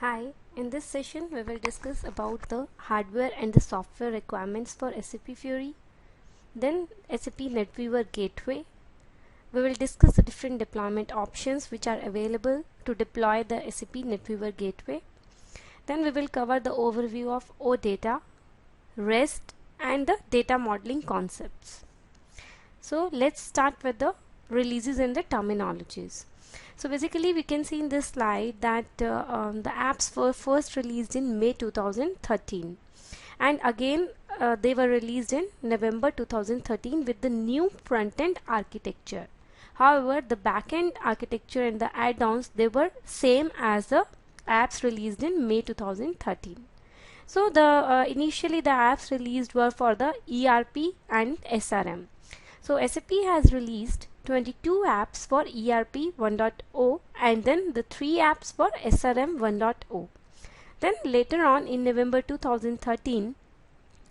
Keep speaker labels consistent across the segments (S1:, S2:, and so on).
S1: Hi, in this session we will discuss about the hardware and the software requirements for SAP Fiori, then SAP NetWeaver Gateway. We will discuss the different deployment options which are available to deploy the SAP NetWeaver Gateway. Then we will cover the overview of OData, REST and the data modeling concepts. So let's start with the releases and the terminologies. So basically we can see in this slide that the apps were first released in May 2013 and again they were released in November 2013 with the new front-end architecture. However, the back-end architecture and the add-ons, they were same as the apps released in May 2013. So the initially the apps released were for the ERP and SRM. So SAP has released 22 apps for ERP 1.0 and then the 3 apps for SRM 1.0. Then later on in November 2013,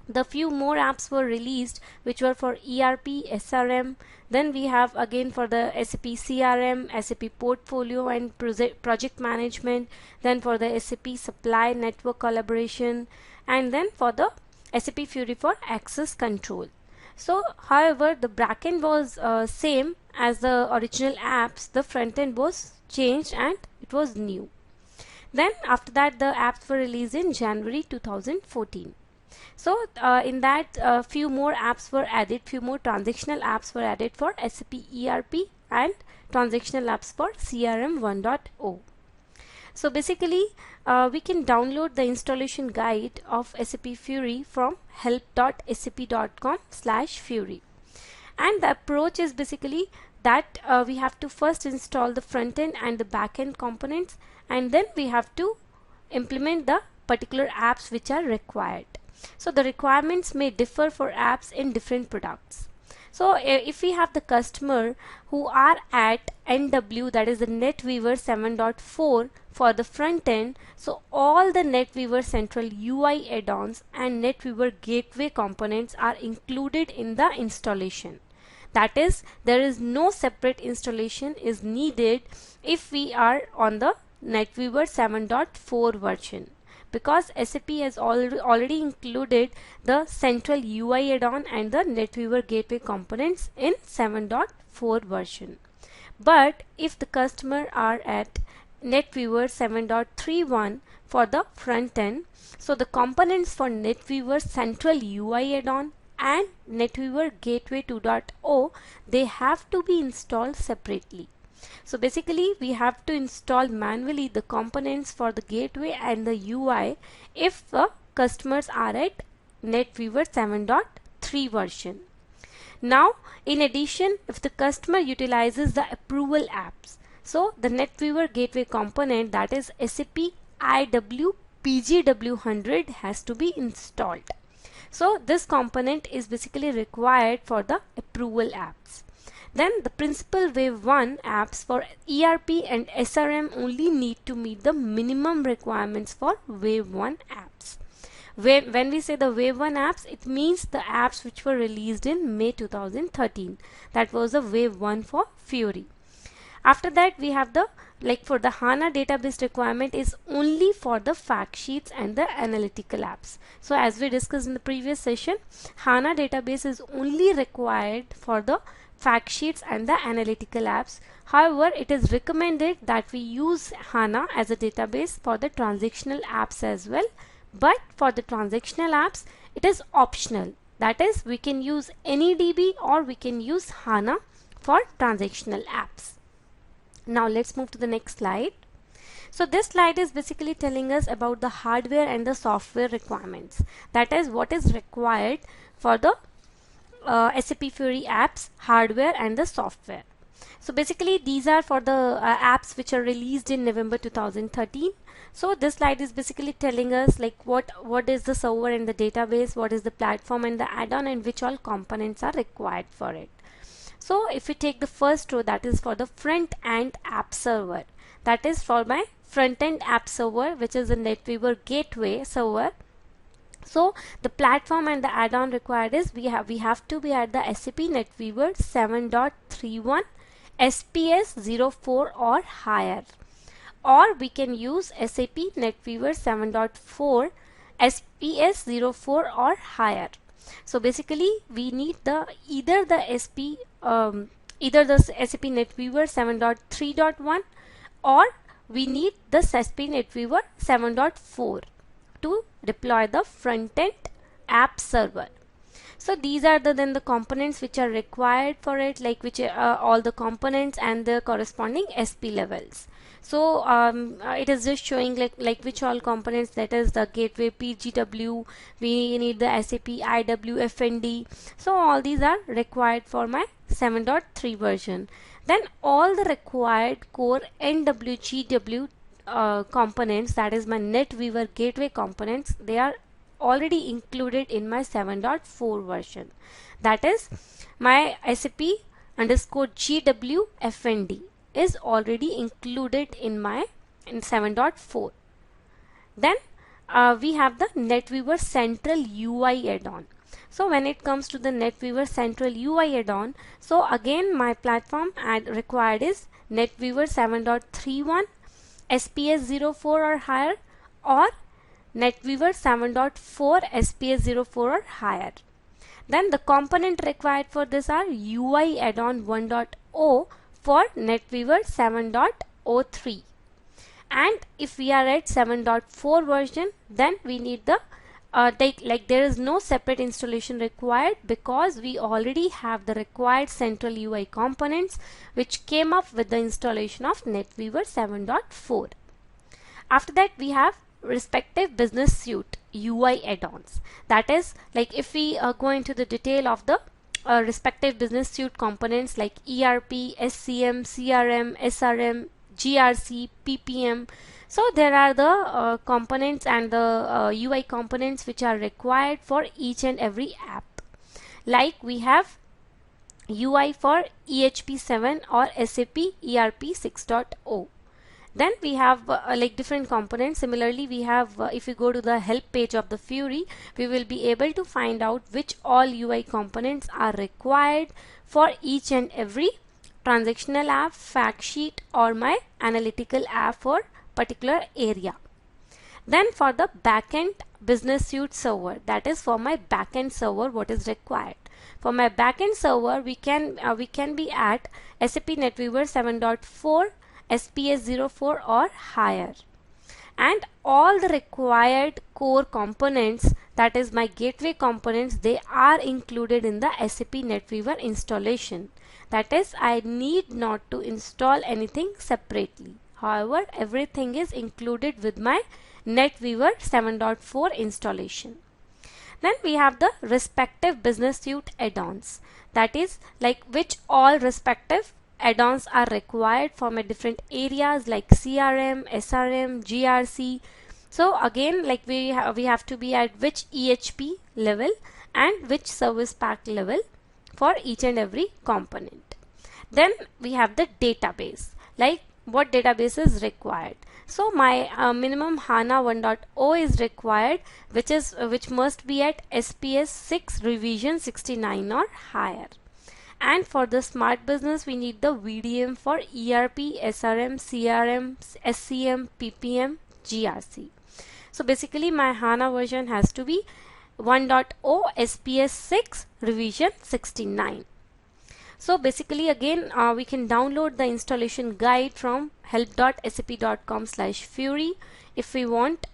S1: the few more apps were released which were for ERP, SRM. Then we have again for the SAP CRM, SAP Portfolio and Project Management, then for the SAP Supply Network Collaboration, and then for the SAP Fiori for Access Control. So however, the backend was same as the original apps. The front end was changed and it was new. Then after that the apps were released in January 2014. So in that few more apps were added, few more transactional apps were added for SAP ERP and transactional apps for CRM 1.0. So basically we can download the installation guide of SAP Fiori from help.sap.com/Fiori, and the approach is basically that we have to first install the front end and the back end components, and then we have to implement the particular apps which are required. So the requirements may differ for apps in different products. So if we have the customer who are at NW, that is the NetWeaver 7.4 for the front end, so all the NetWeaver Central UI add-ons and NetWeaver Gateway components are included in the installation. That is, there is no separate installation is needed if we are on the NetWeaver 7.4 version, because SAP has already included the Central UI add-on and the NetWeaver Gateway components in 7.4 version. But if the customer are at NetWeaver 7.31 for the front end, so the components for NetWeaver Central UI add-on and NetWeaver Gateway 2.0, they have to be installed separately. So basically we have to install manually the components for the gateway and the UI if the customers are at NetWeaver 7.3 version. Now in addition, if the customer utilizes the approval apps, so the NetWeaver Gateway component, that is SAP IW PGW100, has to be installed. So this component is basically required for the approval apps. Then the principal Wave 1 apps for ERP and SRM only need to meet the minimum requirements for Wave 1 apps. When we say the Wave 1 apps, it means the apps which were released in May 2013. That was the Wave 1 for Fiori. After that we have the, like for the HANA database requirement is only for the fact sheets and the analytical apps. So as we discussed in the previous session, HANA database is only required for the fact sheets and the analytical apps. However, it is recommended that we use HANA as a database for the transactional apps as well. But for the transactional apps, it is optional. That is, we can use any DB or we can use HANA for transactional apps. Now let's move to the next slide. So this slide is basically telling us about the hardware and the software requirements. That is, what is required for the SAP Fiori apps, hardware and the software. So basically these are for the apps which are released in November 2013. So this slide is basically telling us like what is the server and the database, what is the platform and the add-on, and which all components are required for it. So if we take the first row, that is for the front end app server, that is for my front end app server, which is the NetWeaver Gateway server. So the platform and the add-on required is we have to be at the SAP NetWeaver 7.31 SPS 04 or higher. or we can use SAP NetWeaver 7.4 SPS 04 or higher. So basically we need either the SAP NetWeaver 7.3.1 or we need the SAP NetWeaver 7.4 to deploy the front-end app server. So these are then the components which are required for it, like which all the components and the corresponding SP levels. So it is just showing like which all components, that is the gateway PGW, we need the SAP IWFND. So all these are required for my 7.3 version. Then all the required core NWGW components, that is my NetWeaver gateway components, they are already included in my 7.4 version. That is my SAP underscore GWFND is already included in my 7.4. Then we have the NetWeaver Central UI add-on. So when it comes to the NetWeaver Central UI add-on, so again my platform required is NetWeaver 7.31 SPS 04 or higher, or NetWeaver 7.4 SPS 04 or higher. Then the component required for this are UI add-on 1.0 for NetWeaver 7.03. And if we are at 7.4 version, then we need the there is no separate installation required, because we already have the required central UI components which came up with the installation of NetWeaver 7.4. After that we have respective business suite UI add-ons. That is, like if we go into the detail of the respective business suite components like ERP, SCM, CRM, SRM, GRC, PPM. So there are the components and the UI components which are required for each and every app. Like we have UI for EHP 7 or SAP ERP 6.0. Then we have like different components. Similarly, we have if you go to the help page of the Fiori, we will be able to find out which all UI components are required for each and every transactional app, fact sheet, or my analytical app for particular area. Then for the backend business suite server, that is for my backend server, what is required. For my backend server, we can be at SAP NetWeaver 7.4 SPS 04 or higher, and all the required core components, that is my gateway components, they are included in the SAP NetWeaver installation. That is, I need not to install anything separately. However, everything is included with my NetWeaver 7.4 installation. Then we have the respective business suite add-ons, that is like which all respective add-ons are required for my different areas like CRM, SRM, GRC. So again, like we have to be at which EHP level and which service pack level for each and every component. Then we have the database, like what database is required. So my minimum HANA 1.0 is required, which must be at SPS 6 revision 69 or higher. And for the smart business, we need the VDM for ERP, SRM, CRM, SCM, PPM, GRC. So basically my HANA version has to be 1.0 SPS 6 revision 69. So basically again we can download the installation guide from help.sap.com/Fiori if we want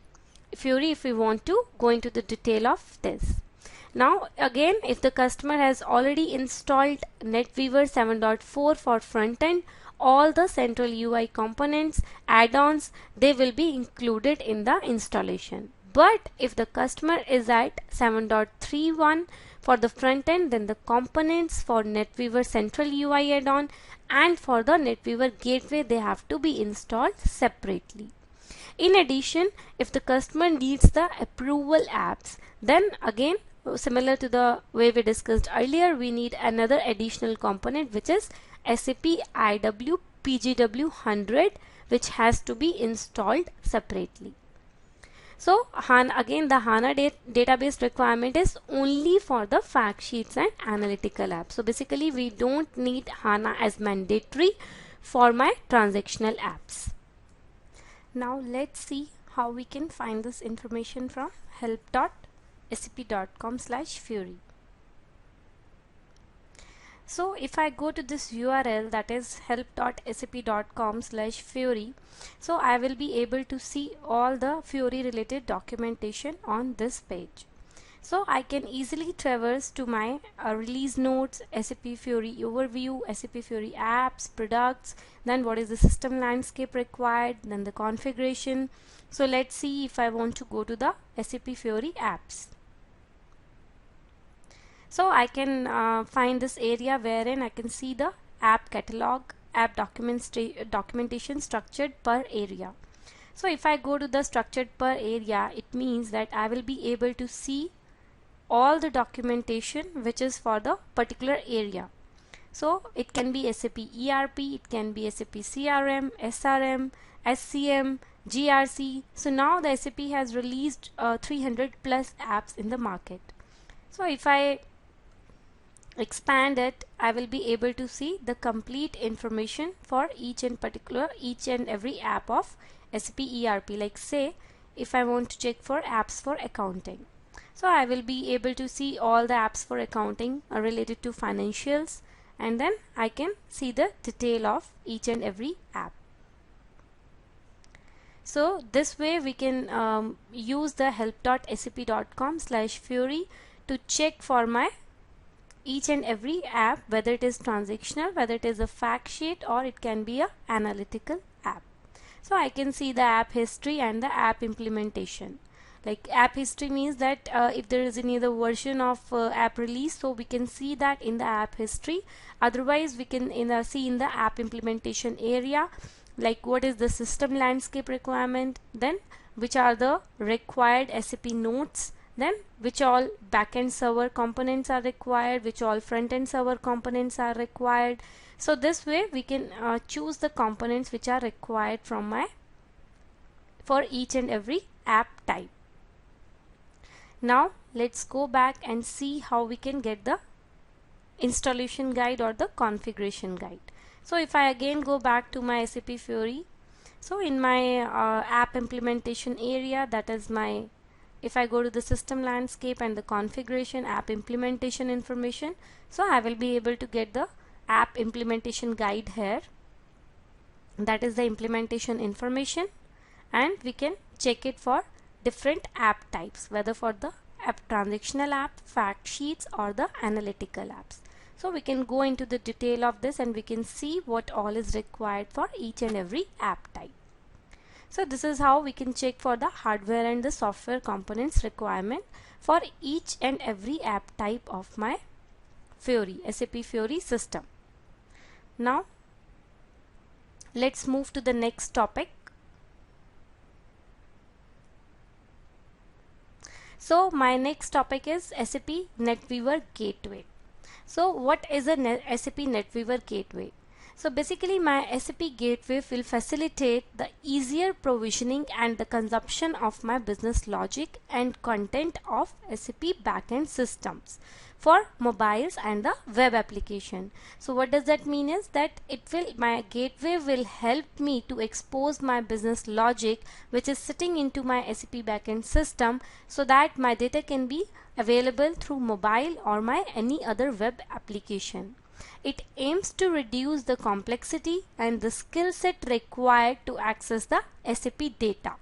S1: to go into the detail of this. Now again, if the customer has already installed NetWeaver 7.4 for front end, all the central UI components, add-ons, they will be included in the installation. But if the customer is at 7.31 for the front end, then the components for NetWeaver Central UI add-on and for the NetWeaver Gateway, they have to be installed separately. In addition, if the customer needs the approval apps, then again, similar to the way we discussed earlier, we need another additional component, which is SAP IW PGW 100, which has to be installed separately. So again, the HANA database requirement is only for the fact sheets and analytical apps. So basically we don't need HANA as mandatory for my transactional apps. Now let's see how we can find this information from help.sap.com/Fiori. So if I go to this URL, that is help.sap.com/Fiori, so I will be able to see all the Fiori related documentation on this page. So I can easily traverse to my release notes, SAP Fiori overview, SAP Fiori apps, products, then what is the system landscape required, then the configuration. So let's see if I want to go to the SAP Fiori apps. So I can find this area wherein I can see the app catalog, app documentation structured per area. So if I go to the structured per area, it means that I will be able to see all the documentation which is for the particular area. So it can be SAP ERP, it can be SAP CRM, SRM, SCM, GRC. So now the SAP has released 300 plus apps in the market. So if I expand it, I will be able to see the complete information for each and every app of SAP ERP. Like say if I want to check for apps for accounting, so I will be able to see all the apps for accounting related to financials, and then I can see the detail of each and every app. So this way we can use the help.sap.com/Fiori to check for my each and every app, whether it is transactional, whether it is a fact sheet, or it can be a analytical app. So I can see the app history and the app implementation. Like app history means that if there is any other version of app release, so we can see that in the app history. Otherwise we can see in the app implementation area, like what is the system landscape requirement, then which are the required SAP notes, then which all backend server components are required, which all front-end server components are required. So this way we can choose the components which are required for each and every app type. Now let's go back and see how we can get the installation guide or the configuration guide. So if I again go back to my SAP Fiori, so in my app implementation area, that is my, if I go to the system landscape and the configuration app implementation information, so I will be able to get the app implementation guide here. That is the implementation information, and we can check it for different app types, whether for the app transactional app, fact sheets, or the analytical apps. So we can go into the detail of this and we can see what all is required for each and every app type. So this is how we can check for the hardware and the software components requirement for each and every app type of my Fiori, SAP Fiori system. Now let's move to the next topic. So my next topic is SAP NetWeaver Gateway. So what is a SAP NetWeaver Gateway? So basically my SAP Gateway will facilitate the easier provisioning and the consumption of my business logic and content of SAP backend systems for mobiles and the web application. So what does that mean is that my gateway will help me to expose my business logic which is sitting into my SAP backend system, so that my data can be available through mobile or my any other web application. It aims to reduce the complexity and the skill set required to access the SAP data,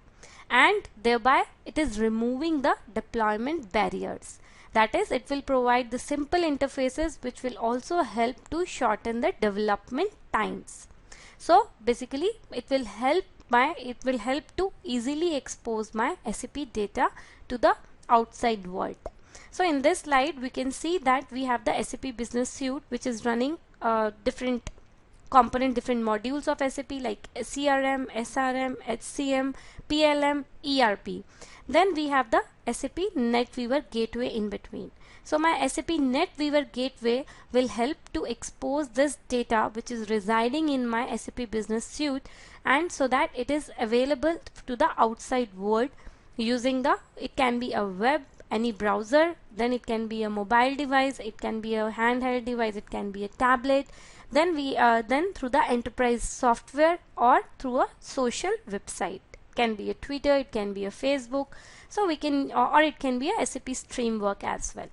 S1: and thereby it is removing the deployment barriers. That is, it will provide the simple interfaces which will also help to shorten the development times. So basically it will help to easily expose my SAP data to the outside world. So in this slide we can see that we have the SAP Business Suite which is running different modules of SAP like CRM, SRM, HCM, PLM, ERP. Then we have the SAP NetWeaver Gateway in between. So my SAP NetWeaver Gateway will help to expose this data which is residing in my SAP Business Suite, and so that it is available to the outside world using it can be a web, any browser, then it can be a mobile device, it can be a handheld device, it can be a tablet, then through the enterprise software or through a social website. can be a Twitter, it can be a Facebook, so we can, or it can be a SAP Streamwork as well.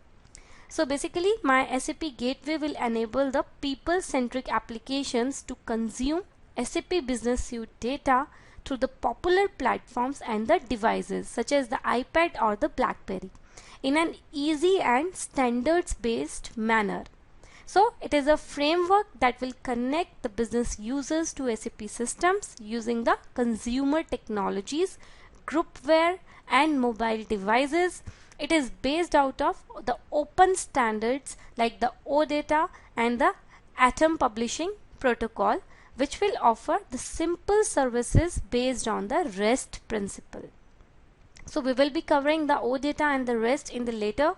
S1: So basically my SAP Gateway will enable the people-centric applications to consume SAP Business Suite data through the popular platforms and the devices such as the iPad or the BlackBerry in an easy and standards-based manner. So it is a framework that will connect the business users to SAP systems using the consumer technologies, groupware and mobile devices. It is based out of the open standards like the OData and the Atom Publishing Protocol, which will offer the simple services based on the REST principle. So we will be covering the OData and the REST in the later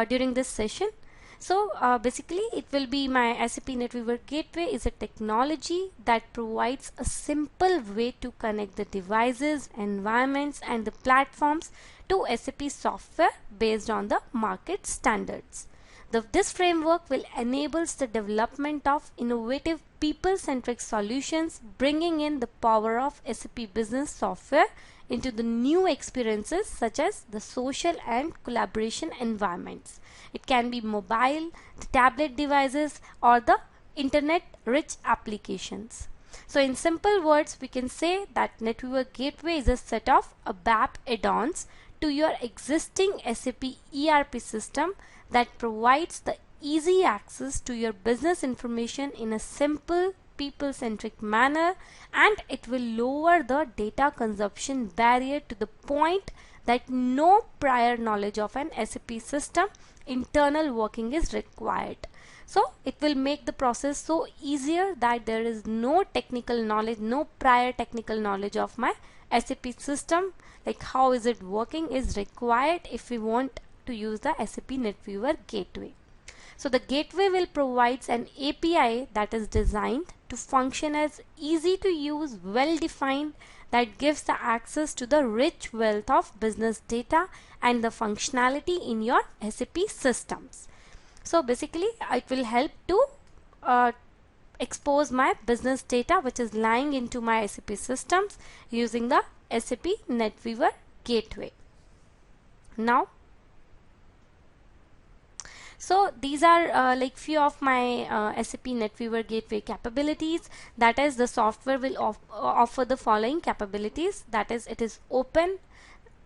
S1: during this session. So basically it will be my SAP NetWeaver Gateway is a technology that provides a simple way to connect the devices, environments and the platforms to SAP software based on the market standards. This framework will enable the development of innovative people-centric solutions, bringing in the power of SAP business software into the new experiences such as the social and collaboration environments. It can be mobile, the tablet devices or the internet-rich applications. So in simple words, we can say that NetWeaver Gateway is a set of ABAP add-ons to your existing SAP ERP system that provides the easy access to your business information in a simple people-centric manner, and it will lower the data consumption barrier to the point that no prior knowledge of an SAP system internal working is required. So it will make the process so easier that there is no technical knowledge, no prior technical knowledge of my SAP system, like how is it working, is required if we want to use the SAP NetWeaver Gateway. So the gateway will provide an API that is designed to function as easy to use, well defined, that gives the access to the rich wealth of business data and the functionality in your SAP systems. So basically it will help to expose my business data which is lying into my SAP systems using the SAP NetWeaver Gateway. Now, so these are like few of my SAP NetWeaver Gateway capabilities. That is, the software will offer the following capabilities. That is, it is open,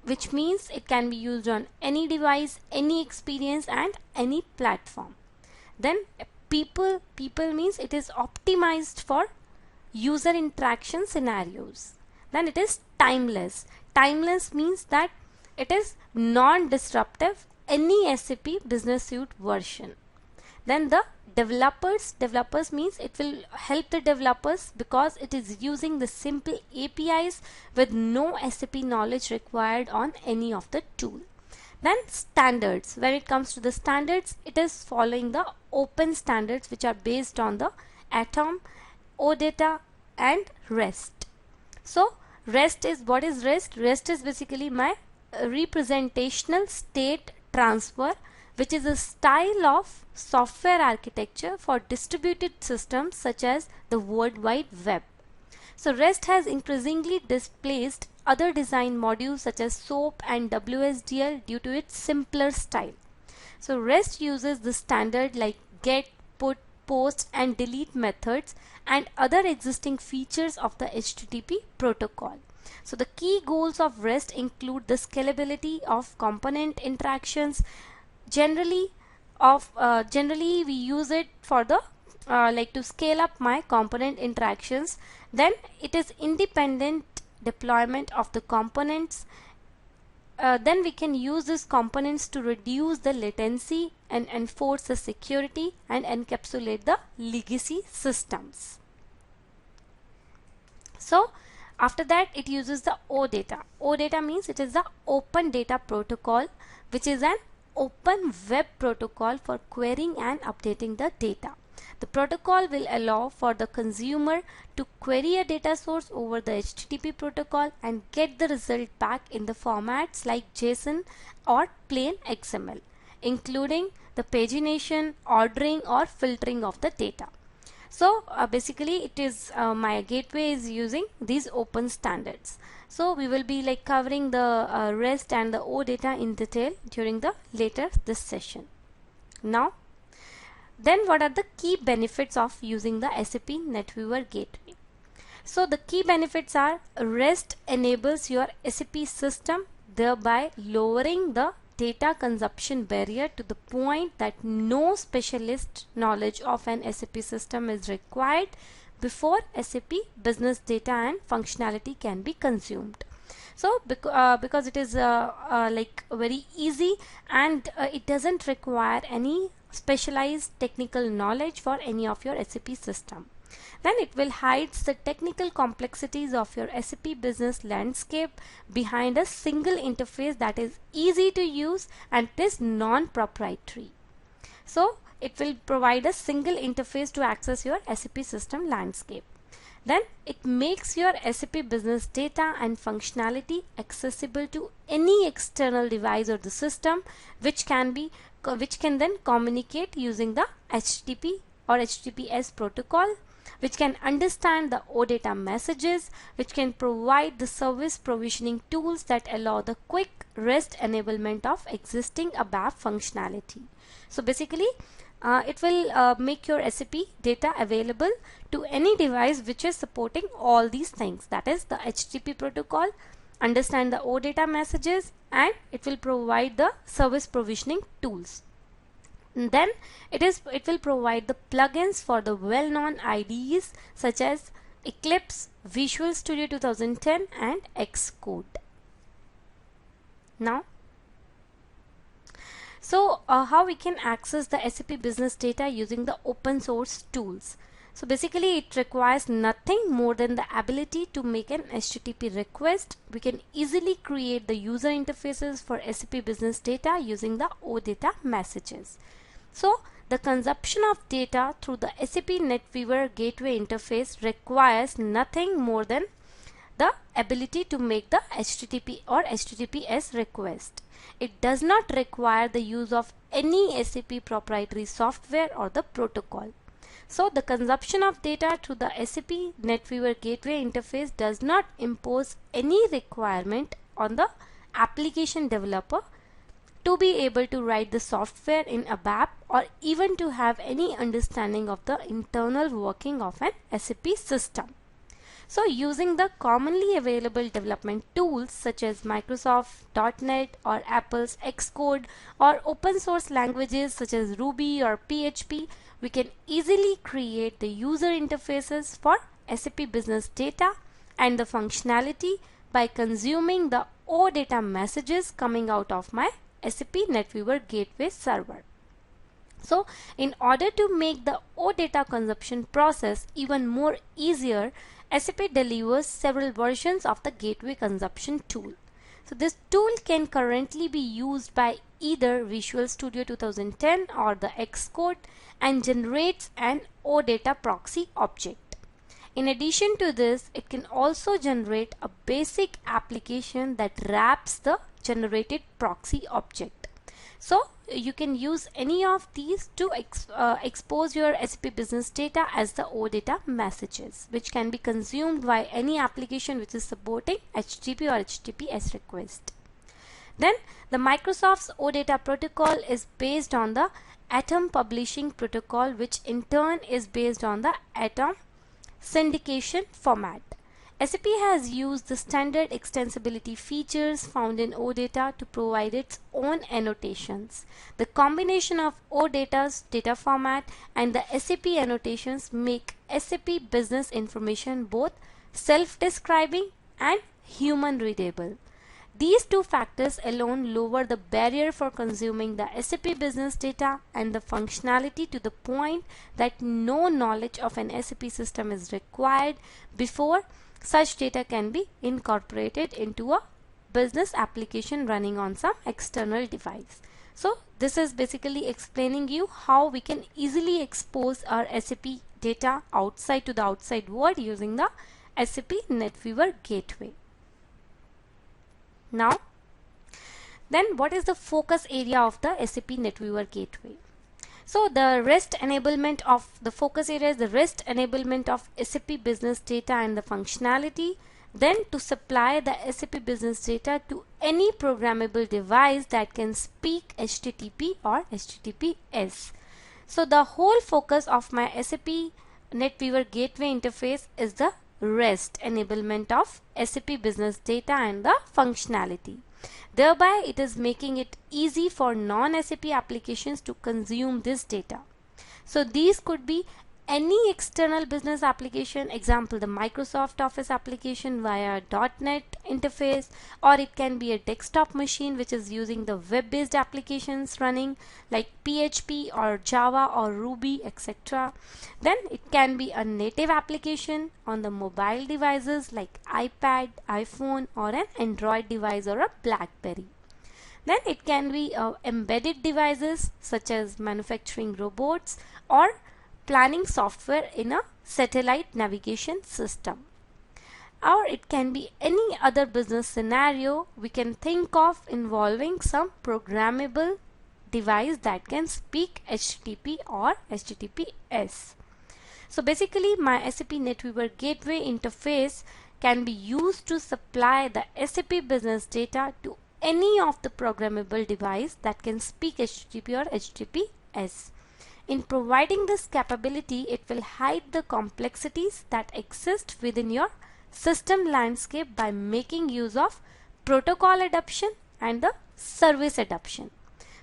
S1: which means it can be used on any device, any experience and any platform. Then people means it is optimized for user interaction scenarios. Then it is timeless. Timeless means that it is non-disruptive any SAP Business Suite version. Then the developers means it will help the developers because it is using the simple APIs with no SAP knowledge required on any of the tool. Then standards. When it comes to the standards, it is following the open standards which are based on the Atom, OData and REST. So REST is, what is REST? REST is basically my representational state transfer, which is a style of software architecture for distributed systems such as the World Wide Web. So REST has increasingly displaced other design modules such as SOAP and WSDL due to its simpler style. So REST uses the standard like get, put, post and delete methods and other existing features of the HTTP protocol. So the key goals of REST include the scalability of component interactions. Generally we use it for the like to scale up my component interactions. Then it is independent deployment of the components. Then we can use these components to reduce the latency and enforce the security and encapsulate the legacy systems. So after that, it uses the OData. OData means it is the Open Data Protocol, which is an open web protocol for querying and updating the data. The protocol will allow for the consumer to query a data source over the HTTP protocol and get the result back in the formats like JSON or plain XML, including the pagination, ordering or filtering of the data. So basically it is my gateway is using these open standards. So we will be like covering the REST and the OData in detail during the later this session. Now then, what are the key benefits of using the SAP NetWeaver gateway? So the key benefits are REST enables your SAP system, thereby lowering the data consumption barrier to the point that no specialist knowledge of an SAP system is required before SAP business data and functionality can be consumed. So because it is like very easy, and it doesn't require any specialized technical knowledge for any of your SAP system. Then it will hide the technical complexities of your SAP business landscape behind a single interface that is easy to use and is non-proprietary. So it will provide a single interface to access your SAP system landscape. Then it makes your SAP business data and functionality accessible to any external device or the system, which can then communicate using the HTTP or HTTPS protocol, which can understand the OData messages, which can provide the service provisioning tools that allow the quick REST enablement of existing ABAP functionality. So basically it will make your SAP data available to any device which is supporting all these things, that is the HTTP protocol, understand the OData messages, and it will provide the service provisioning tools. And then it will provide the plugins for the well-known IDEs such as Eclipse, Visual Studio 2010 and Xcode. Now so how we can access the SAP business data using the open source tools. So basically it requires nothing more than the ability to make an HTTP request. We can easily create the user interfaces for SAP business data using the OData messages. So the consumption of data through the SAP NetWeaver gateway interface requires nothing more than the ability to make the HTTP or HTTPS request. It does not require the use of any SAP proprietary software or the protocol. So the consumption of data through the SAP NetWeaver gateway interface does not impose any requirement on the application developer to be able to write the software in ABAP or even to have any understanding of the internal working of an SAP system. So using the commonly available development tools such as Microsoft .NET or Apple's Xcode or open source languages such as Ruby or PHP, we can easily create the user interfaces for SAP business data and the functionality by consuming the OData messages coming out of my SAP NetWeaver gateway server. So in order to make the OData consumption process even more easier, SAP delivers several versions of the gateway consumption tool. So this tool can currently be used by either Visual Studio 2010 or the Xcode and generates an OData proxy object. In addition to this, it can also generate a basic application that wraps the generated proxy object. So you can use any of these to expose your SAP business data as the OData messages, which can be consumed by any application which is supporting HTTP or HTTPS request. Then the Microsoft's OData protocol is based on the Atom Publishing Protocol, which in turn is based on the Atom syndication format. SAP has used the standard extensibility features found in OData to provide its own annotations. The combination of OData's data format and the SAP annotations make SAP business information both self-describing and human readable. These two factors alone lower the barrier for consuming the SAP business data and the functionality to the point that no knowledge of an SAP system is required before such data can be incorporated into a business application running on some external device. So this is basically explaining you how we can easily expose our SAP data outside to the outside world using the SAP NetWeaver gateway. Now, then what is the focus area of the SAP NetWeaver gateway? So the REST enablement of the focus area is the REST enablement of SAP business data and the functionality. Then to supply the SAP business data to any programmable device that can speak HTTP or HTTPS. So the whole focus of my SAP NetWeaver gateway interface is the REST enablement of SAP business data and the functionality. Thereby, it is making it easy for non-SAP applications to consume this data. So these could be any external business application, example the Microsoft Office application via .NET interface, or it can be a desktop machine which is using the web-based applications running like PHP or Java or Ruby, etc. Then it can be a native application on the mobile devices like iPad, iPhone, or an Android device or a BlackBerry. Then it can be embedded devices such as manufacturing robots or planning software in a satellite navigation system. Or it can be any other business scenario we can think of involving some programmable device that can speak HTTP or HTTPS. So basically my SAP NetWeaver gateway interface can be used to supply the SAP business data to any of the programmable device that can speak HTTP or HTTPS. In providing this capability, it will hide the complexities that exist within your system landscape by making use of protocol adoption and the service adoption.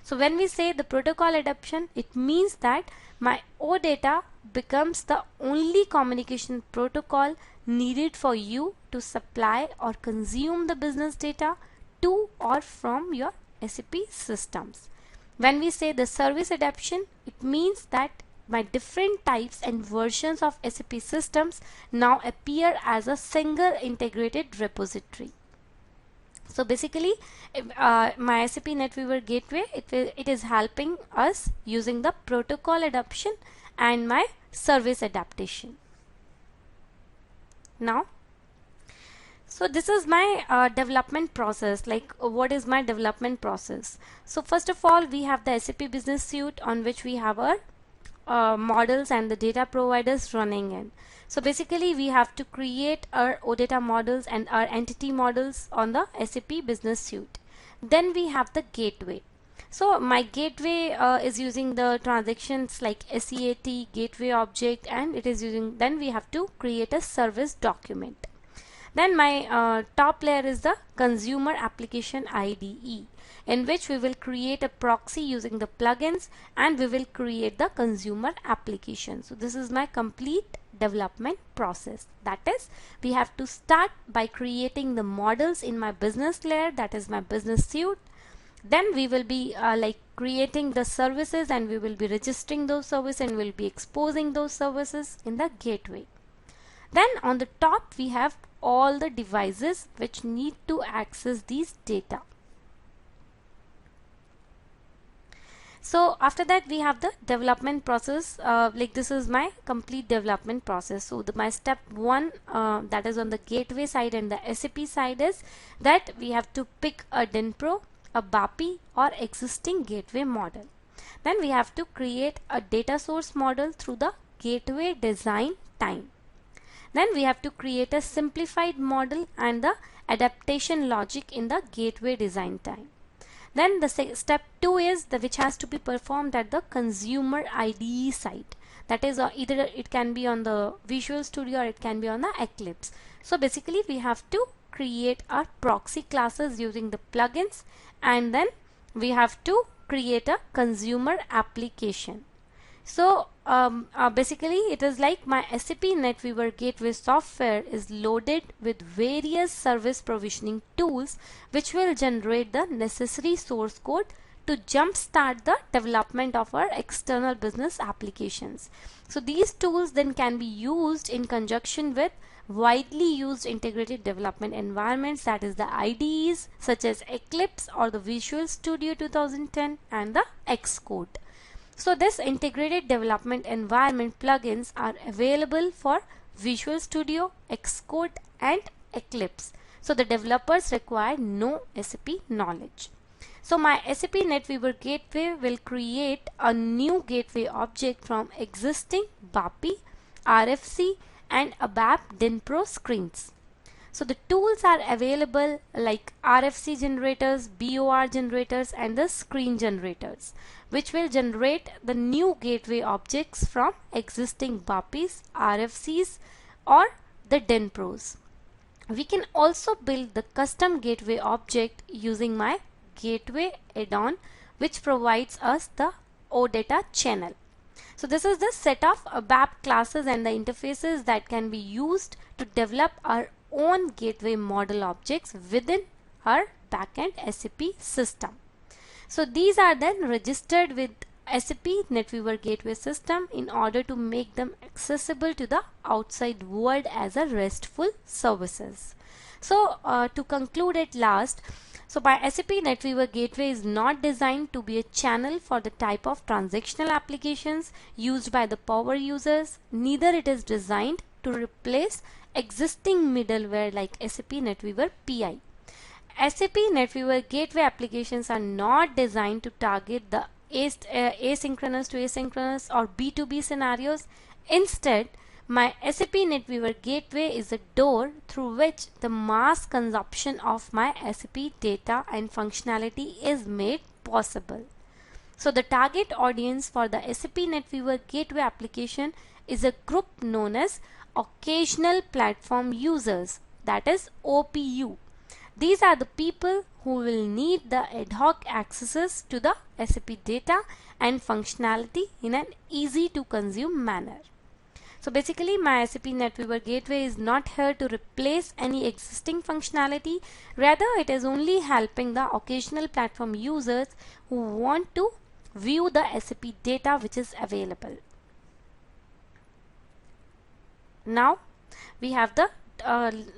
S1: So when we say the protocol adoption, it means that my OData becomes the only communication protocol needed for you to supply or consume the business data to or from your SAP systems. When we say the service adoption, it means that my different types and versions of SAP systems now appear as a single integrated repository. So basically my SAP NetWeaver gateway, it is helping us using the protocol adoption and my service adaptation. Now, so this is my development process. Like what is my development process? So first of all, we have the SAP Business Suite on which we have our models and the data providers running in. So basically we have to create our OData models and our entity models on the SAP Business Suite. Then we have the gateway. So my gateway is using the transactions like SEAT, gateway object, and it is using, then we have to create a service document. Then my top layer is the consumer application IDE, in which we will create a proxy using the plugins and we will create the consumer application. So this is my complete development process. That is, we have to start by creating the models in my business layer, that is my business suite. Then we will be like creating the services and we will be registering those services and we'll be exposing those services in the gateway. Then on the top we have all the devices which need to access these data. So after that we have the development process, like this is my complete development process. So my step 1 that is on the gateway side and the SAP side is that we have to pick a DINPRO, a BAPI or existing gateway model. Then we have to create a data source model through the gateway design time. Then we have to create a simplified model and the adaptation logic in the gateway design time. Then the step 2 is which has to be performed at the consumer IDE site. That is either it can be on the Visual Studio or it can be on the Eclipse. So basically we have to create our proxy classes using the plugins and then we have to create a consumer application. So basically it is like my SAP NetWeaver gateway software is loaded with various service provisioning tools which will generate the necessary source code to jumpstart the development of our external business applications. So these tools then can be used in conjunction with widely used integrated development environments, that is the IDEs such as Eclipse or the Visual Studio 2010 and the Xcode. So this integrated development environment plugins are available for Visual Studio, Xcode and Eclipse. So the developers require no SAP knowledge. So my SAP NetWeaver gateway will create a new gateway object from existing BAPI, RFC and ABAP DINPRO screens. So the tools are available like RFC generators, BOR generators and the screen generators, which will generate the new gateway objects from existing BAPIs, RFCs or the DINPROs. We can also build the custom gateway object using my gateway add-on, which provides us the OData channel. So this is the set of ABAP classes and the interfaces that can be used to develop our own gateway model objects within our backend SAP system. So these are then registered with SAP NetWeaver gateway system in order to make them accessible to the outside world as a RESTful services. So to conclude at last, so my SAP NetWeaver gateway is not designed to be a channel for the type of transactional applications used by the power users. Neither it is designed to replace existing middleware like SAP NetWeaver PI. SAP NetWeaver gateway applications are not designed to target the asynchronous to asynchronous or B2B scenarios. Instead, my SAP NetWeaver gateway is a door through which the mass consumption of my SAP data and functionality is made possible. So the target audience for the SAP NetWeaver gateway application is a group known as occasional platform users, that is OPU. These are the people who will need the ad hoc accesses to the SAP data and functionality in an easy to consume manner. So basically my SAP NetWeaver gateway is not here to replace any existing functionality. Rather, it is only helping the occasional platform users who want to view the SAP data which is available. Now we have the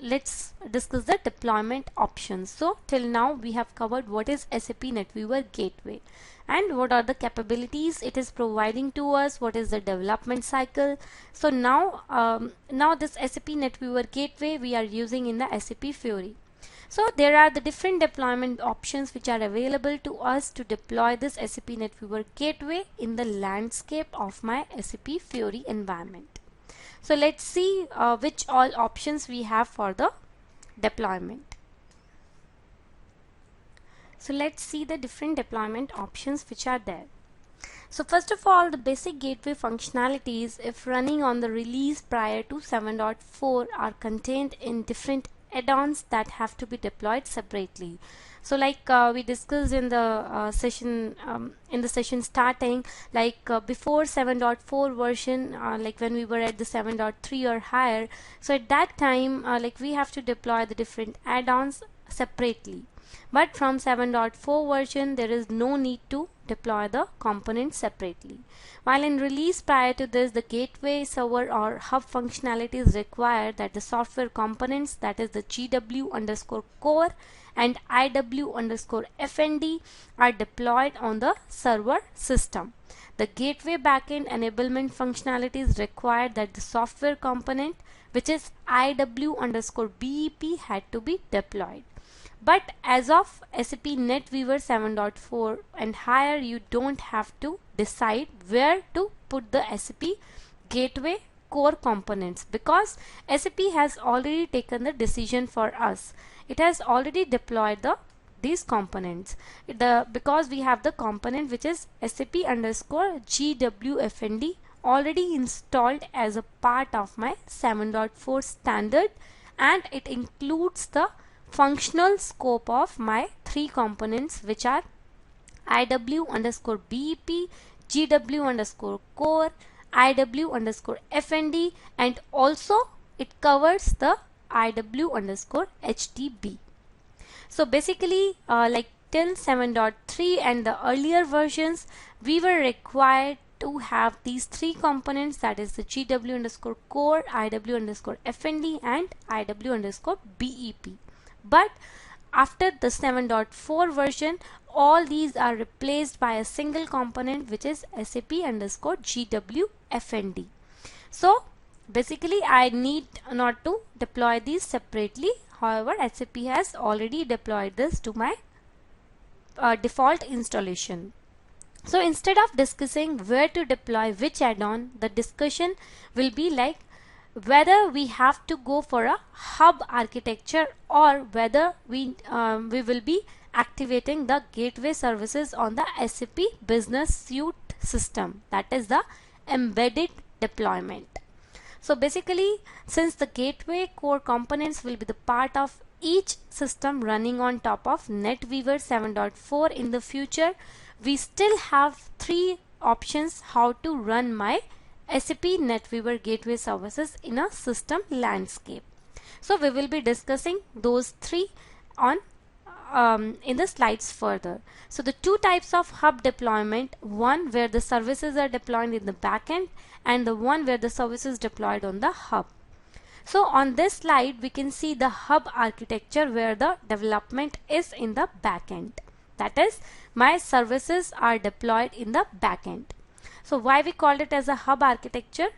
S1: let's discuss the deployment options. So till now we have covered what is SAP NetWeaver gateway and what are the capabilities it is providing to us, what is the development cycle. So now this SAP NetWeaver gateway we are using in the SAP Fiori. So there are the different deployment options which are available to us to deploy this SAP NetWeaver gateway in the landscape of my SAP Fiori environment. So let's see which all options we have for the deployment. So let's see the different deployment options which are there. So first of all, the basic gateway functionalities, if running on the release prior to 7.4, are contained in different add-ons that have to be deployed separately. So like we discussed in the session starting, like before 7.4 version, like when we were at the 7.3 or higher, so at that time like we have to deploy the different add-ons separately. But from 7.4 version there is no need to deploy the components separately. While in release prior to this, the gateway server or hub functionality is required that the software components, that is the GW_core and IW_FND, are deployed on the server system. The gateway backend enablement functionality is required that the software component, which is IW_BEP, had to be deployed. But as of SAP NetWeaver 7.4 and higher, you don't have to decide where to put the SAP gateway core components, because SAP has already taken the decision for us. It has already deployed these components because we have the component which is SAP_GWFND already installed as a part of my 7.4 standard, and it includes the functional scope of my three components, which are IW_BEP, GW_core, IW_FND, and also it covers the IW_HTB. So basically like till 7.3 and the earlier versions, we were required to have these three components, that is the GW_core, IW_FND and IW_BEP. But after the 7.4 version, all these are replaced by a single component which is SAP_GWFND. So basically I need not to deploy these separately. However, SAP has already deployed this to my default installation. So instead of discussing where to deploy which add-on, the discussion will be like whether we have to go for a hub architecture or whether we will be activating the gateway services on the SAP Business Suite system, that is the embedded deployment. So basically, since the gateway core components will be the part of each system running on top of NetWeaver 7.4 in the future, we still have three options how to run my SAP NetWeaver gateway services in a system landscape. So we will be discussing those three on in the slides further. So the two types of hub deployment, one where the services are deployed in the backend and the one where the services deployed on the hub. So on this slide we can see the hub architecture where the development is in the backend. That is, my services are deployed in the backend. So why we called it as a hub architecture?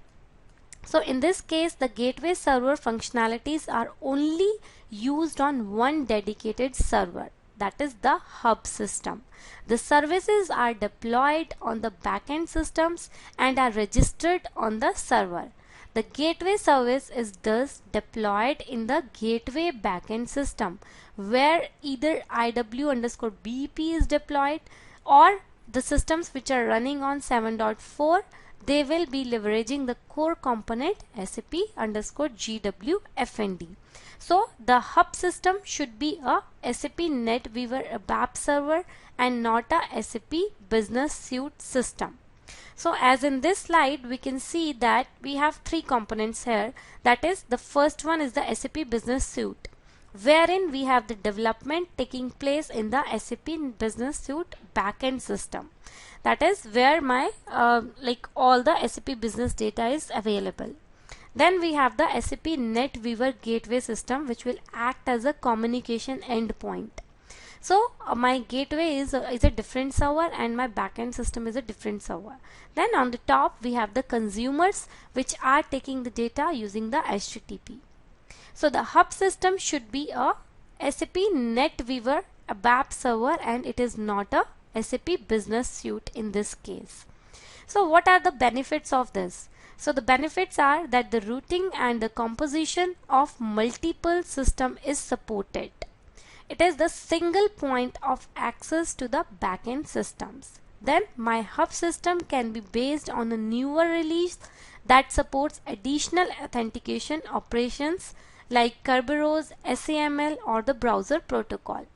S1: So in this case, the gateway server functionalities are only used on one dedicated server, that is the hub system. The services are deployed on the backend systems and are registered on the server. The gateway service is thus deployed in the gateway backend system where either IW_BEP is deployed, or the systems which are running on 7.4, they will be leveraging the core component SAP_GWFND. So the hub system should be a SAP NetWeaver ABAP server and not a SAP Business Suite system. So as in this slide we can see that we have three components here. That is, the first one is the SAP Business Suite, wherein we have the development taking place in the SAP Business Suite backend system. That is where my like all the SAP business data is available. Then we have the SAP NetWeaver gateway system, which will act as a communication endpoint. So my gateway is a different server and my backend system is a different server. Then on the top we have the consumers which are taking the data using the HTTP. So the hub system should be a SAP NetWeaver ABAP server and it is not a SAP Business Suite in this case. So what are the benefits of this? So the benefits are that the routing and the composition of multiple system is supported. It is the single point of access to the backend systems. Then my hub system can be based on a newer release that supports additional authentication operations like Kerberos, SAML or the browser protocol.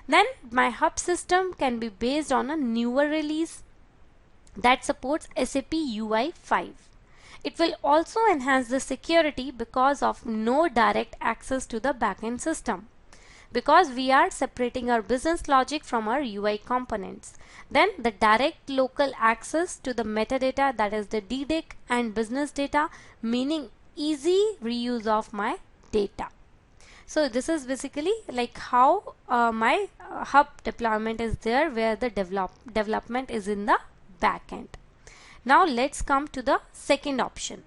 S1: Then my hub system can be based on a newer release that supports SAP UI 5. It will also enhance the security because of no direct access to the backend system, because we are separating our business logic from our UI components. Then the direct local access to the metadata, that is the DDIC and business data, meaning easy reuse of my data. So this is basically like how my hub deployment is there where the development is in the backend. Now let's come to the second option.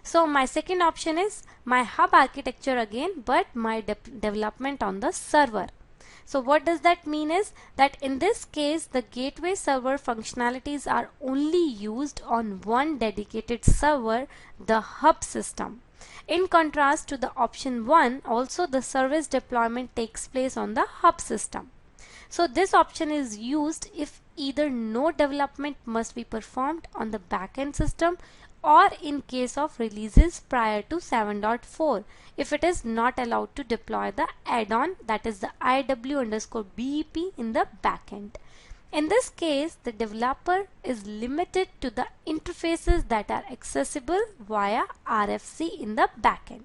S1: So my second option is my hub architecture again, but my development on the server. So what does that mean is that in this case the gateway server functionalities are only used on one dedicated server, the hub system. In contrast to the option 1, also the service deployment takes place on the hub system. So this option is used if either no development must be performed on the backend system or in case of releases prior to 7.4, if it is not allowed to deploy the add-on, that is the IW_BEP in the backend. In this case, the developer is limited to the interfaces that are accessible via RFC in the backend.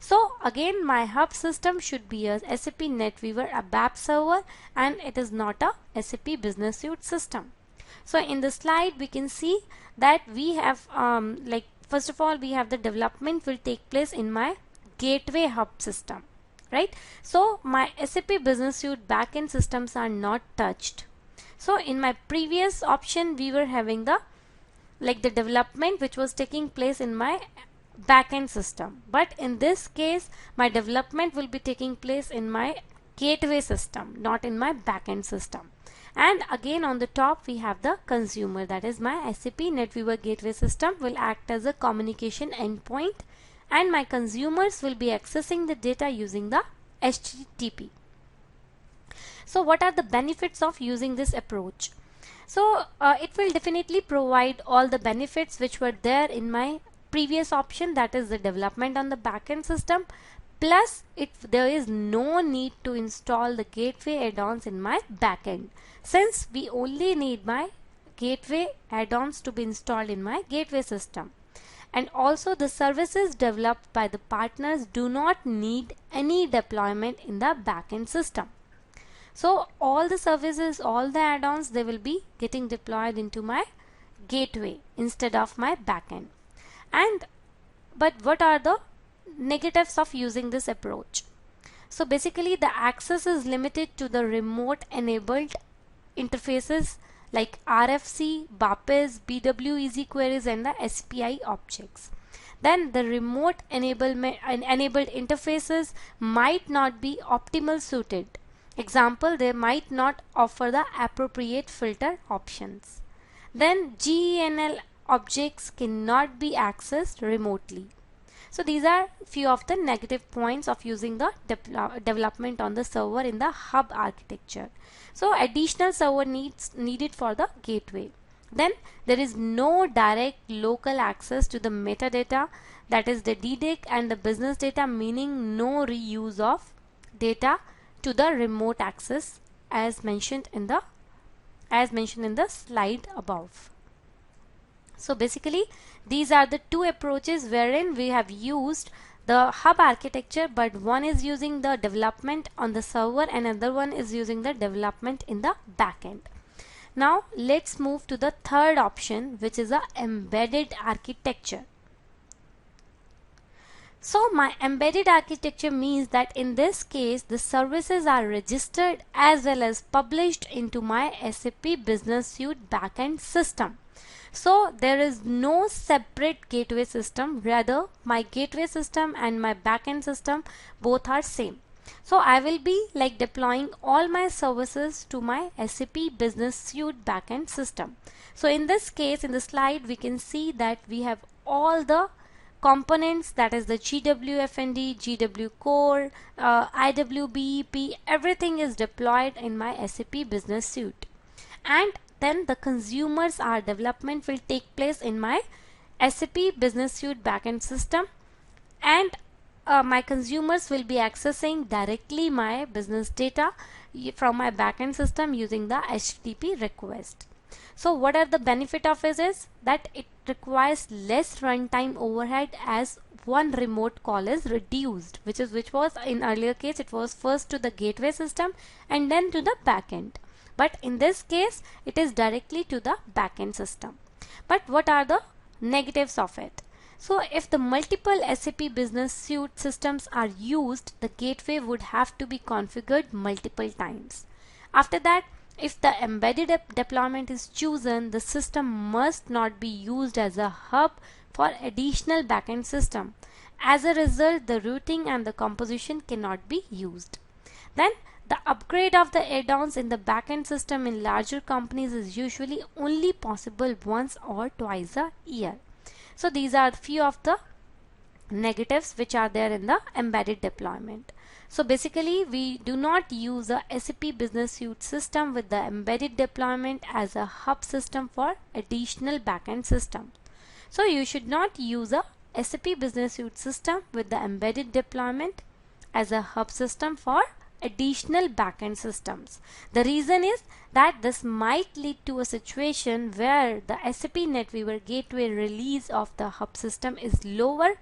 S1: So again, my hub system should be a SAP NetWeaver ABAP server and it is not a SAP Business Suite system. So in the slide we can see that we have like first of all we have the development will take place in my gateway hub system, right? So my SAP Business Suite backend systems are not touched. So in my previous option we were having the development which was taking place in my backend system, but in this case my development will be taking place in my gateway system, not in my backend system. And again on the top we have the consumer, that is my SAP NetWeaver gateway system will act as a communication endpoint, and my consumers will be accessing the data using the HTTP. So what are the benefits of using this approach? So it will definitely provide all the benefits which were there in my previous option, that is the development on the backend system, plus there is no need to install the gateway add-ons in my backend, since we only need my gateway add-ons to be installed in my gateway system. And also the services developed by the partners do not need any deployment in the backend system. So all the services, all the add-ons, they will be getting deployed into my gateway instead of my backend. But what are the negatives of using this approach? So basically the access is limited to the remote enabled interfaces like RFC, BAPIS, BW easy queries and the SPI objects. Then the remote enabled interfaces might not be optimal suited. Example, they might not offer the appropriate filter options. Then GENL objects cannot be accessed remotely. So these are few of the negative points of using the development on the server in the hub architecture. So additional server needed for the gateway. Then there is no direct local access to the metadata, that is the DDIC and the business data, meaning no reuse of data to the remote access as mentioned in the slide above. So basically these are the two approaches wherein we have used the hub architecture, but one is using the development on the server and another one is using the development in the backend. Now let's move to the third option, which is a embedded architecture. So my embedded architecture means that in this case the services are registered as well as published into my SAP Business Suite backend system. So there is no separate gateway system, rather my gateway system and my backend system both are same. So I will be like deploying all my services to my SAP Business Suite backend system. So in this case, in the slide we can see that we have all the components, that is the GWFND, GW Core, IWBEP, everything is deployed in my SAP Business Suite. And then the consumers development will take place in my SAP Business Suite backend system, and my consumers will be accessing directly my business data from my backend system using the HTTP request. So what are the benefit of it is that it requires less runtime overhead as one remote call is reduced, which was in earlier case it was first to the gateway system and then to the backend. But in this case it is directly to the backend system. But what are the negatives of it? So if the multiple SAP Business Suite systems are used, the gateway would have to be configured multiple times. After that, if the embedded deployment is chosen, the system must not be used as a hub for additional backend system. As a result, the routing and the composition cannot be used. Then the upgrade of the add-ons in the backend system in larger companies is usually only possible once or twice a year. So these are few of the negatives which are there in the embedded deployment. So basically we do not use a SAP Business Suite system with the embedded deployment as a hub system for additional backend system. So you should not use a SAP Business Suite system with the embedded deployment as a hub system for additional backend systems. The reason is that this might lead to a situation where the SAP NetWeaver gateway release of the hub system is lower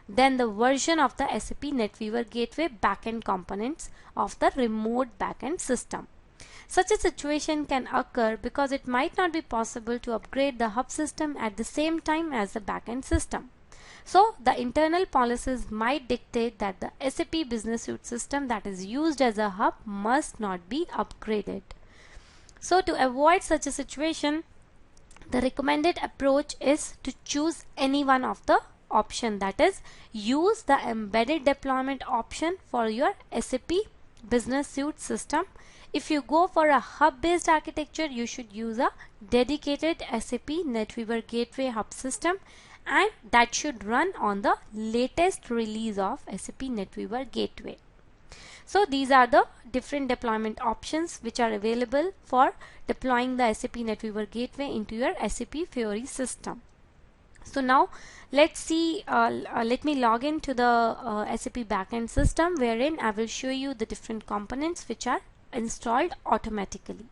S1: than the version of the SAP NetWeaver gateway backend components of the remote backend system. Such a situation can occur because it might not be possible to upgrade the hub system at the same time as the backend system. So the internal policies might dictate that the SAP Business Suite system that is used as a hub must not be upgraded. So to avoid such a situation, the recommended approach is to choose any one of the option, that is use the embedded deployment option for your SAP business suite system. If you go for a hub based architecture, you should use a dedicated SAP NetWeaver Gateway Hub system, and that should run on the latest release of SAP NetWeaver Gateway. So these are the different deployment options which are available for deploying the SAP NetWeaver Gateway into your SAP Fiori system. So now let's see, let me log into the SAP backend system, wherein I will show you the different components which are installed automatically.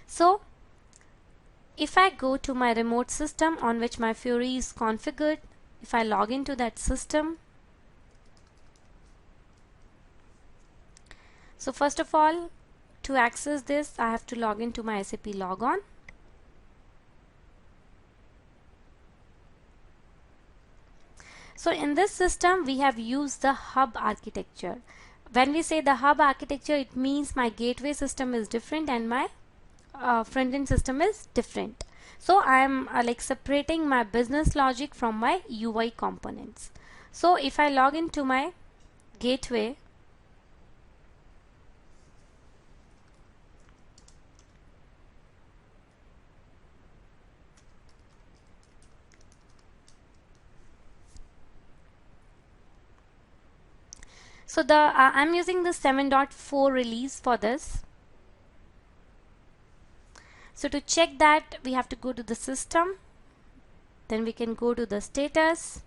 S1: So if I go to my remote system on which my Fiori is configured, if I log into that system, so first of all, to access this, I have to log into my SAP logon. So in this system, we have used the hub architecture. When we say the hub architecture, it means my gateway system is different and my front-end system is different. So I am like separating my business logic from my UI components. So if I log into my gateway, so I'm using the 7.4 release for this. So to check that, we have to go to the system, then we can go to the status,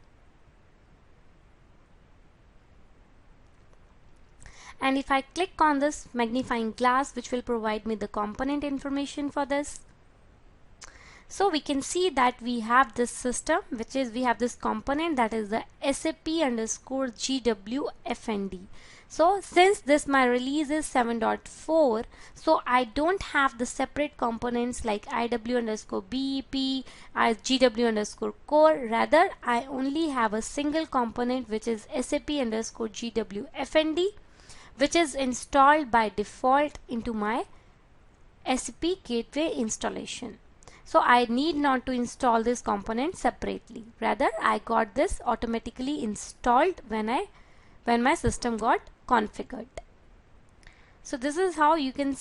S1: and if I click on this magnifying glass, which will provide me the component information for this, so we can see that we have this system, which is we have this component that is the SAP_GWFND. So since this my release is 7.4, so I don't have the separate components like IW_BEP, GW_core. Rather, I only have a single component which is SAP_GWFND, which is installed by default into my SAP Gateway installation. So I need not to install this component separately. Rather, I got this automatically installed when my system got configured. So this is how you can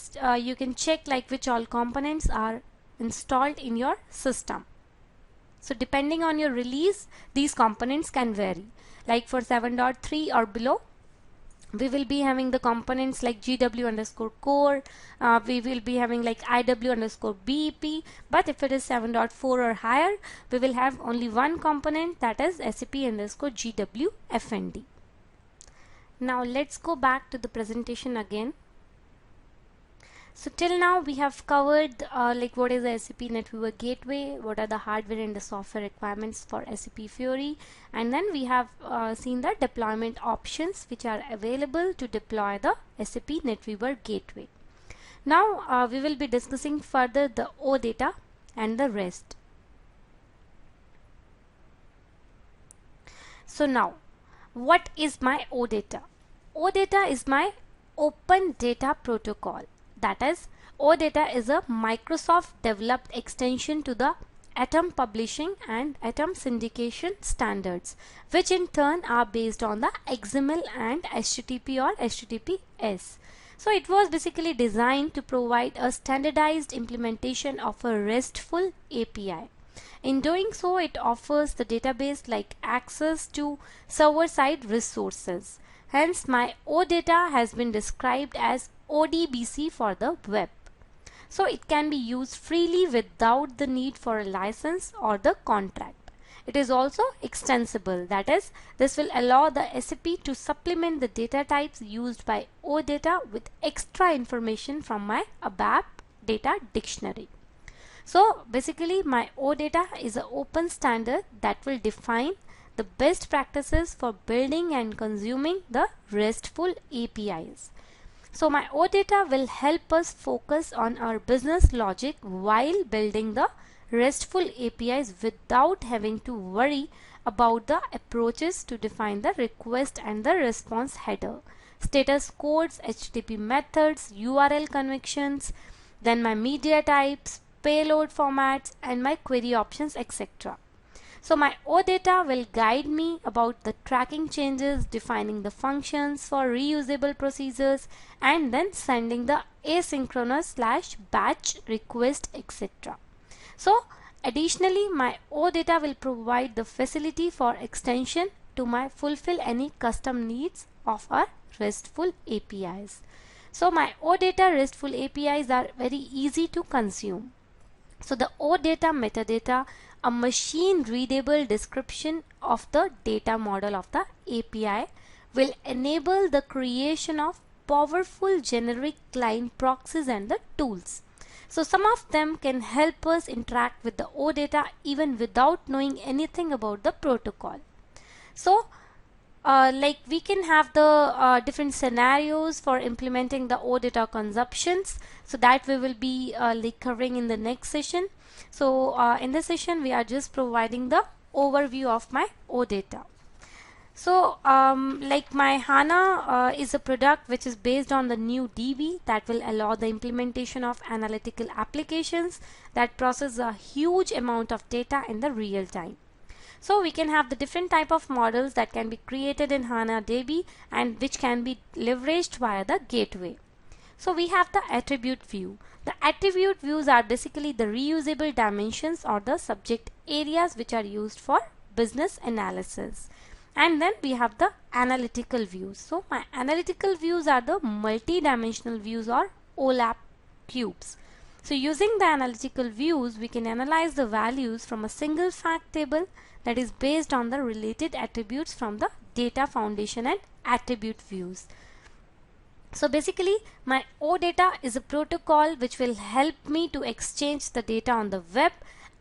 S1: check like which all components are installed in your system. So depending on your release, these components can vary. Like for 7.3 or below, we will be having the components like GW_core, we will be having like IW_BEP, but if it is 7.4 or higher, we will have only one component, that is SAP_GWFND. Now let's go back to the presentation again. So till now we have covered like what is the SAP NetWeaver Gateway, what are the hardware and the software requirements for SAP Fiori, and then we have seen the deployment options which are available to deploy the SAP NetWeaver Gateway. Now we will be discussing further the OData and the rest. So now, what is my OData? OData is my Open Data Protocol. That is, OData is a Microsoft developed extension to the Atom Publishing and Atom Syndication standards, which in turn are based on the XML and HTTP or HTTPS. So it was basically designed to provide a standardized implementation of a RESTful API. In doing so, it offers the database like access to server-side resources. Hence, my OData has been described as ODBC for the web. So it can be used freely without the need for a license or the contract. It is also extensible, that is, this will allow the SAP to supplement the data types used by OData with extra information from my ABAP data dictionary. So basically my OData is an open standard that will define the best practices for building and consuming the RESTful APIs. So my OData will help us focus on our business logic while building the RESTful APIs without having to worry about the approaches to define the request and the response header, status codes, HTTP methods, URL conventions, then my media types, payload formats, and my query options, etc. So my OData will guide me about the tracking changes, defining the functions for reusable procedures, and then sending the asynchronous/batch request, etc. So additionally, my OData will provide the facility for extension to my fulfill any custom needs of our RESTful APIs. So my OData RESTful APIs are very easy to consume. So the OData metadata, a machine readable description of the data model of the API, will enable the creation of powerful generic client proxies and the tools. So some of them can help us interact with the OData even without knowing anything about the protocol. So like we can have the different scenarios for implementing the OData consumptions, so that we will be like covering in the next session. So in this session we are just providing the overview of my OData. So like my HANA is a product which is based on the new DB that will allow the implementation of analytical applications that process a huge amount of data in the real time. So we can have the different type of models that can be created in HANA DB and which can be leveraged via the gateway. So we have the attribute view. The attribute views are basically the reusable dimensions or the subject areas which are used for business analysis. And then we have the analytical views. So my analytical views are the multi-dimensional views or OLAP cubes. So using the analytical views, we can analyze the values from a single fact table that is based on the related attributes from the data foundation and attribute views. So basically my OData is a protocol which will help me to exchange the data on the web,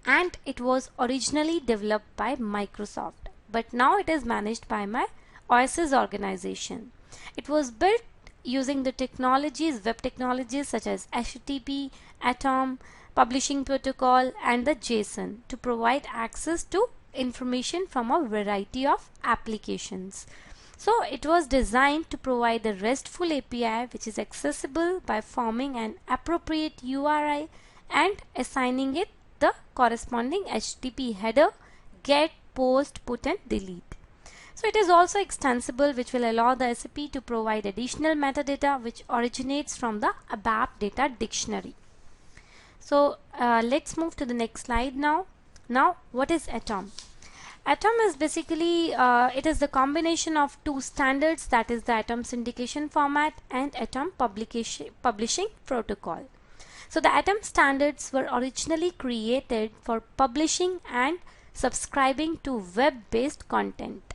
S1: and it was originally developed by Microsoft, but now it is managed by my OSS organization. It was built using the technologies, web technologies such as HTTP, Atom, Publishing Protocol and the JSON to provide access to information from a variety of applications. So it was designed to provide a RESTful API which is accessible by forming an appropriate URI and assigning it the corresponding HTTP header, get, post, put and delete. So it is also extensible, which will allow the SAP to provide additional metadata which originates from the ABAP data dictionary. So let's move to the next slide now. Now what is Atom? Atom is basically it is the combination of two standards, that is the Atom syndication format and Atom publishing protocol. So the Atom standards were originally created for publishing and subscribing to web-based content.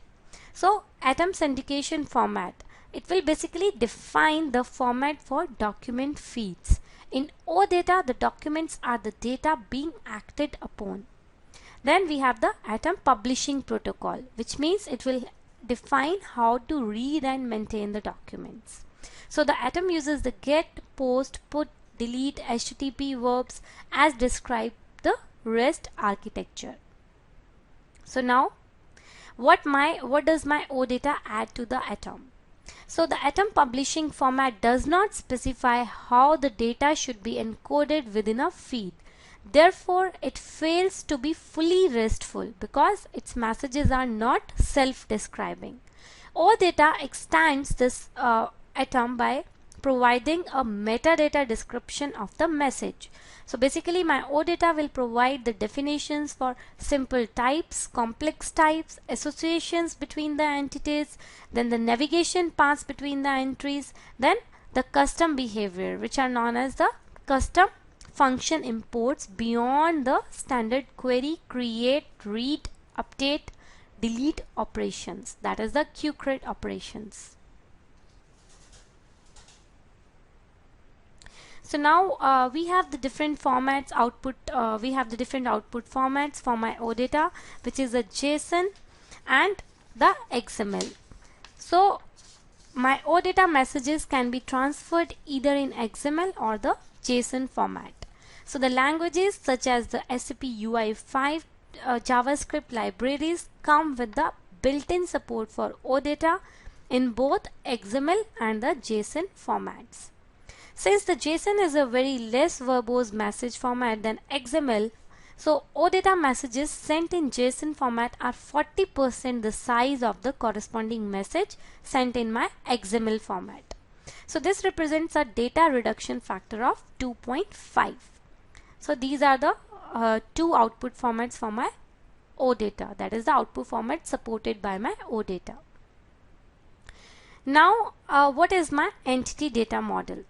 S1: So Atom syndication format, it will basically define the format for document feeds. In OData, the documents are the data being acted upon. Then we have the Atom publishing protocol, which means it will define how to read and maintain the documents. So the Atom uses the get, post, put, delete, HTTP verbs as described the REST architecture. So now what does my OData add to the Atom? So the Atom publishing format does not specify how the data should be encoded within a feed. Therefore, it fails to be fully RESTful because its messages are not self-describing. OData extends this Atom by providing a metadata description of the message. So basically my OData will provide the definitions for simple types, complex types, associations between the entities, then the navigation paths between the entries, then the custom behavior, which are known as the custom function imports beyond the standard query, create, read, update, delete operations, that is the QCreate operations. So now we have the different formats output, we have the different output formats for my OData, which is a JSON and the XML. So my OData messages can be transferred either in XML or the JSON format. So the languages such as the SAP UI5 JavaScript libraries come with the built-in support for OData in both XML and the JSON formats. Since the JSON is a very less verbose message format than XML, So OData messages sent in JSON format are 40% the size of the corresponding message sent in my XML format. So this represents a data reduction factor of 2.5. So these are the two output formats for my OData, that is the output format supported by my OData. Now what is my entity data model?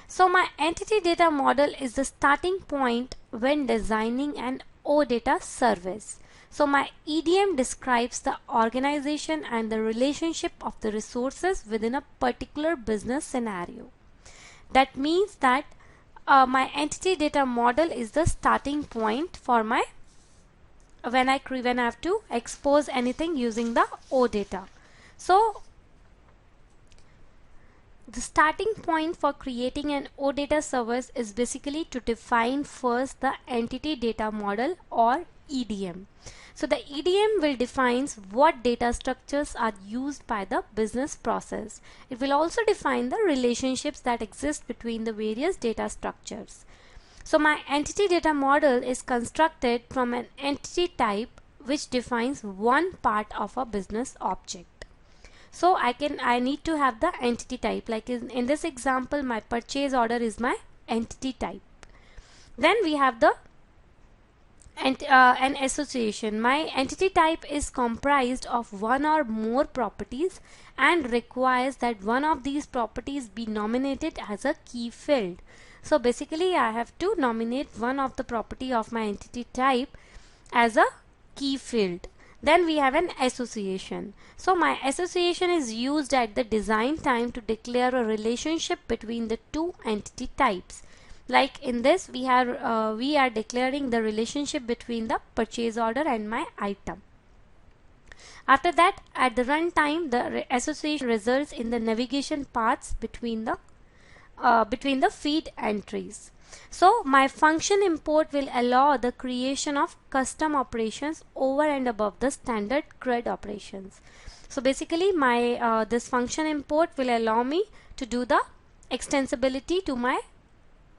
S1: So my entity data model is the starting point when designing an OData service. So my EDM describes the organization and the relationship of the resources within a particular business scenario. That means that my entity data model is the starting point for my when I have to expose anything using the OData. So the starting point for creating an OData service is basically to define first the entity data model or EDM. So the EDM will define what data structures are used by the business process. It will also define the relationships that exist between the various data structures. So my entity data model is constructed from an entity type which defines one part of a business object. So I need to have the entity type, like in this example my purchase order is my entity type. Then we have the an association. My entity type is comprised of one or more properties and requires that one of these properties be nominated as a key field. So basically I have to nominate one of the property of my entity type as a key field. Then we have an association. So my association is used at the design time to declare a relationship between the two entity types. Like in this we are declaring the relationship between the purchase order and my item. After that, at the runtime, the association results in the navigation paths between the feed entries. So my function import will allow the creation of custom operations over and above the standard CRUD operations. So basically my this function import will allow me to do the extensibility to my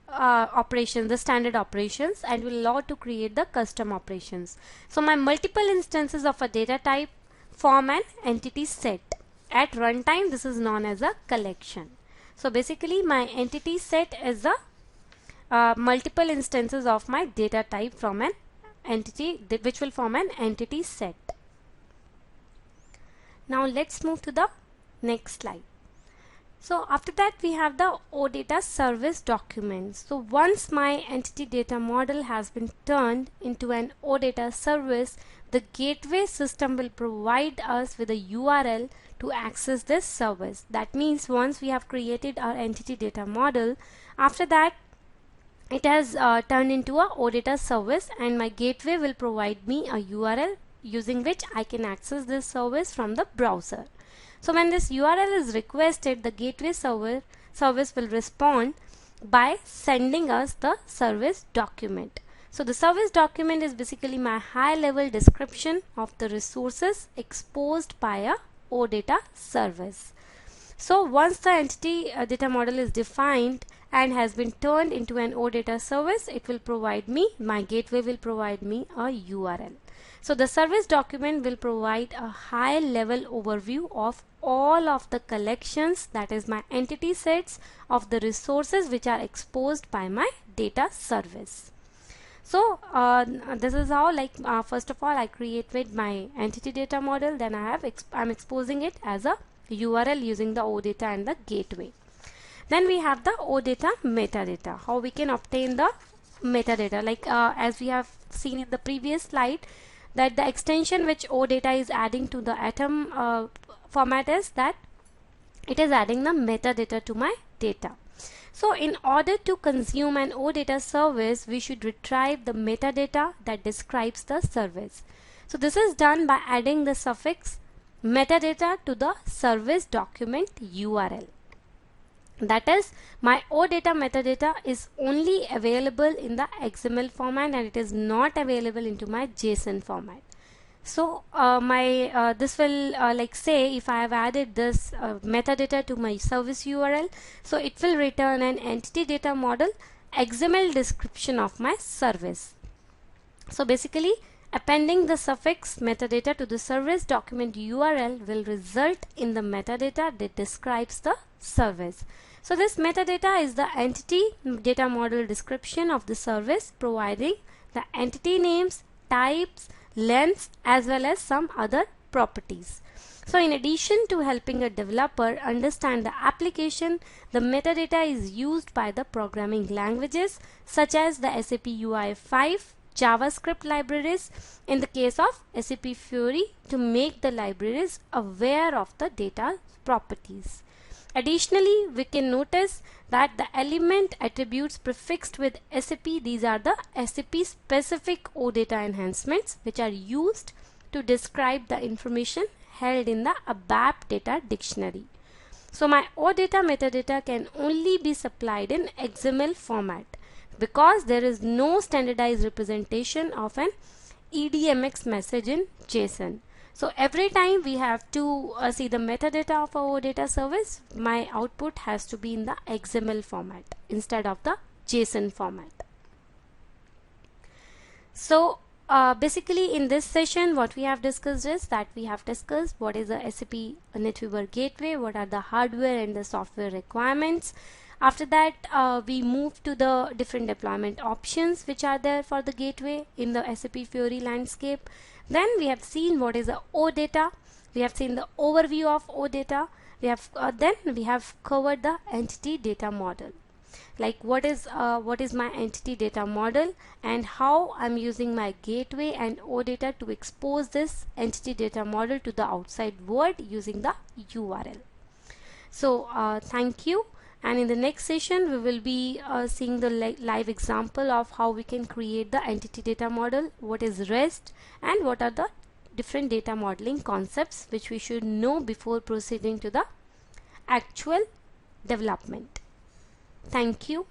S1: operations, the standard operations, and will allow to create the custom operations. So my multiple instances of a data type form an entity set. At runtime this is known as a collection. So basically my entity set is the multiple instances of my data type from an entity which will form an entity set. Now let's move to the next slide. So after that we have the OData service document. So once my entity data model has been turned into an OData service, the gateway system will provide us with a URL to access this service. That means once we have created our entity data model, after that it has turned into a OData service, and my gateway will provide me a URL using which I can access this service from the browser. So when this URL is requested, the gateway service will respond by sending us the service document. So the service document is basically my high level description of the resources exposed by a OData service. So once the entity data model is defined and has been turned into an OData service, it will provide me, my gateway will provide me a URL. So the service document will provide a high level overview of all of the collections, that is my entity sets of the resources which are exposed by my data service. So this is how, like first of all I created my entity data model, then I'm exposing it as a URL using the OData and the gateway. Then we have the OData metadata, how we can obtain the metadata, like as we have seen in the previous slide, that the extension which OData is adding to the atom format is that it is adding the metadata to my data. So in order to consume an OData service, we should retrieve the metadata that describes the service. So this is done by adding the suffix metadata to the service document URL. That is, my OData metadata is only available in the XML format and it is not available into my JSON format. So this will like say if I have added this metadata to my service URL, so it will return an entity data model XML description of my service. So basically, appending the suffix metadata to the service document URL will result in the metadata that describes the service. So this metadata is the entity data model description of the service, providing the entity names, types, lengths, as well as some other properties. So in addition to helping a developer understand the application, the metadata is used by the programming languages such as the SAP UI5, JavaScript libraries, in the case of SAP Fiori, to make the libraries aware of the data properties. Additionally, we can notice that the element attributes prefixed with SAP, these are the SAP specific OData enhancements which are used to describe the information held in the ABAP data dictionary. So my OData metadata can only be supplied in XML format because there is no standardized representation of an EDMX message in JSON. So every time we have to see the metadata of our OData service, my output has to be in the XML format instead of the JSON format. So basically in this session what we have discussed is that we have discussed what is the SAP NetWeaver gateway, what are the hardware and the software requirements. After that we move to the different deployment options which are there for the gateway in the SAP Fiori landscape. Then we have seen what is the OData, we have seen the overview of OData, we have then we have covered the entity data model, like what is my entity data model and how I'm using my gateway and OData to expose this entity data model to the outside world using the URL. So thank you, and in the next session we will be seeing the live example of how we can create the entity data model, what is REST, and what are the different data modeling concepts which we should know before proceeding to the actual development. Thank you.